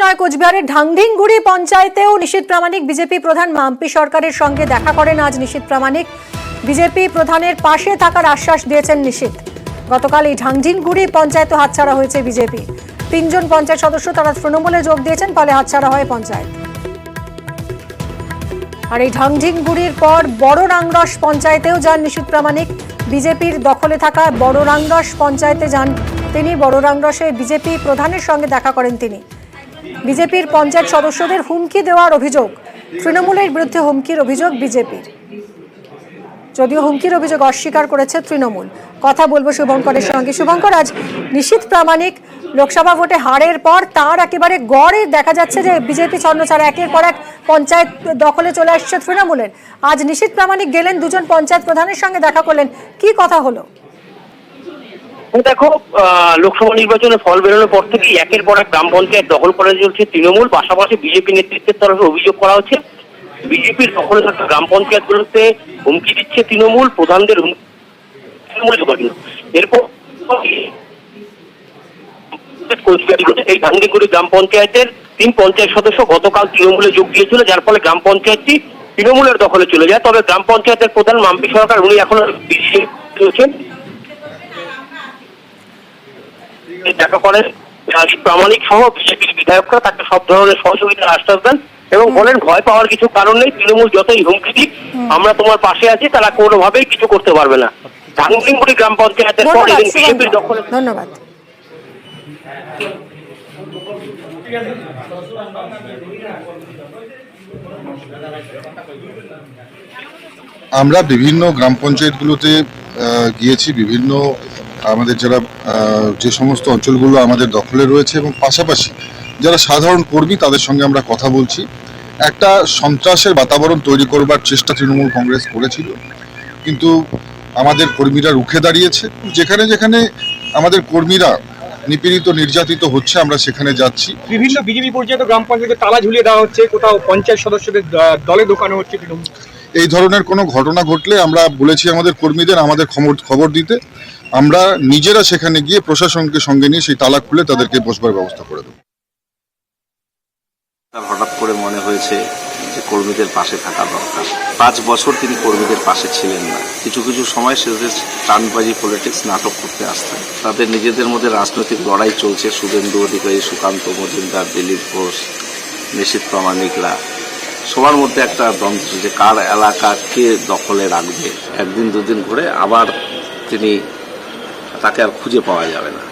নয়, কোচবিহারের ঢাংঢিংগুড়ি পঞ্চায়েতেও নিশীথ প্রামাণিক বিজেপি প্রধান মাম্পি সরকারের সঙ্গে দেখা করেন আজ নিশীথ প্রামাণিক। বিজেপি প্রধানের পাশে থাকার আশ্বাস দিয়েছেন নিশীথ। গতকাল এই ঢাংঢিংগুড়ি পঞ্চায়েতে হাতছাড়া হয়েছে বিজেপি। 3 জন পঞ্চায়েত সদস্য তারা তৃণমূলে যোগ দিয়েছেন, ফলে হাতছাড়া হয় পঞ্চায়েত। আর এই ঢাংঢিংগুড়ির পর বড় রাংরস পঞ্চায়েতেও যান নিশীথ প্রামাণিক। বিজেপির দখলে থাকা বড় রাংরস পঞ্চায়েতে যান তিনি। বড় রাংরসে বিজেপি প্রধানের সঙ্গে দেখা করেন তিনি। বিজেপির পঞ্চায়েত সদস্যদের হুমকি দেওয়ার অভিযোগ, তৃণমূলের বিরুদ্ধে হুমকির অভিযোগ বিজেপির। যদিও হুমকির অভিযোগ অস্বীকার করেছে তৃণমূল। কথা বলবো শুভঙ্করের সঙ্গে। শুভঙ্কর, আজ নিশীথ প্রামাণিক লোকসভা ভোটে হারের পর তার একেবারে গড়ে দেখা যাচ্ছে যে বিজেপি ছন্নছাড়া, একের পর এক পঞ্চায়েত দখলে চলে আসছে তৃণমূলের। আজ নিশীথ প্রামাণিক গেলেন, 2 জন পঞ্চায়েত প্রধানের সঙ্গে দেখা করলেন, কি কথা হলো? দেখো, লোকসভা নির্বাচনে ফল বেরোনোর পর থেকে একের পর এক গ্রাম পঞ্চায়েত দখল করে চলছে তৃণমূল। পাশাপাশি বিজেপি নেতৃত্বের তরফে অভিযোগ করা হচ্ছে বিজেপির দখলে থাকা গ্রাম পঞ্চায়েতগুলোতে হুমকি দিচ্ছে তৃণমূল, প্রধানদের এরপর এই ঢাংঢিংগুড়ি গ্রাম পঞ্চায়েতের 3 পঞ্চায়েত সদস্য গতকাল তৃণমূলে যোগ দিয়েছিল, যার ফলে গ্রাম পঞ্চায়েতটি তৃণমূলের দখলে চলে যায়। তবে গ্রাম পঞ্চায়েতের প্রধান মাম্পি সরকার, উনি এখন দেখা করেন প্রামাণিক সহ বিজেপির বিধায়করা তাকে সব ধরনের সহযোগিতার আশ্বাস দেন এবং বলেন ভয় পাওয়ার কিছু কারণ নেই, তৃণমূল যতই হুমকি দিক আমরা তোমার পাশে আছি, তারা কোনোভাবেই কিছু করতে পারবে না। ঢাংঢিংগুড়ি গ্রাম পঞ্চায়েতের পর বিজেপির দখলে। ধন্যবাদ। আমরা বিভিন্ন গ্রাম পঞ্চায়েতগুলোতে গিয়েছি, বিভিন্ন আমাদের যারা যে সমস্ত অঞ্চলগুলো আমাদের দখলে রয়েছে এবং পাশাপাশি যারা সাধারণ কর্মী তাদের সঙ্গে আমরা কথা বলছি। একটা সন্ত্রাসের বাতাবরণ তৈরি করবার চেষ্টা তৃণমূল কংগ্রেস করেছিল, কিন্তু আমাদের কর্মীরা রুখে দাঁড়িয়েছে। যেখানে যেখানে আমাদের কর্মীরা নিপীড়িত নির্যাতিত হচ্ছে আমরা সেখানে যাচ্ছি। বিভিন্ন বিজেপি পরিচালিত গ্রাম পঞ্চায়েতে তালা ঝুলিয়ে দেওয়া হচ্ছে, কোথাও পঞ্চায়েত সদস্যদের দলে ঢোকানো হচ্ছে। এই ধরনের কোনো ঘটনা ঘটলে আমরা বলেছি আমাদের কর্মীদের আমাদের খবর দিতে। আমরা নিজেরা সেখানে গিয়ে প্রশাসনকে সঙ্গে নিয়ে সেই তালা খুলে তাদেরকে বসবার ব্যবস্থা করে দেব। হঠাৎ করে মনে হয়েছে যে কর্মীদের পাশে থাকা দরকার। 5 বছর তিনি কর্মীদের পাশে ছিলেন না। কিছু কিছু সময় শেষের টানবাজি পলিটিক্স নাটক করতে আসতেন। তাদের নিজেদের মধ্যে রাজনৈতিক লড়াই চলছে। শুভেন্দু অধিকারী, সুকান্ত মজুমদার, দিলীপ ঘোষ, নিশীথ প্রামাণিকরা, সবার মধ্যে একটা দ্বন্দ্ব যে কার এলাকা কে দখলে রাখবে। 1 দিন 2 দিন ঘুরে আবার তাকে আর খুঁজে পাওয়া যাবে না।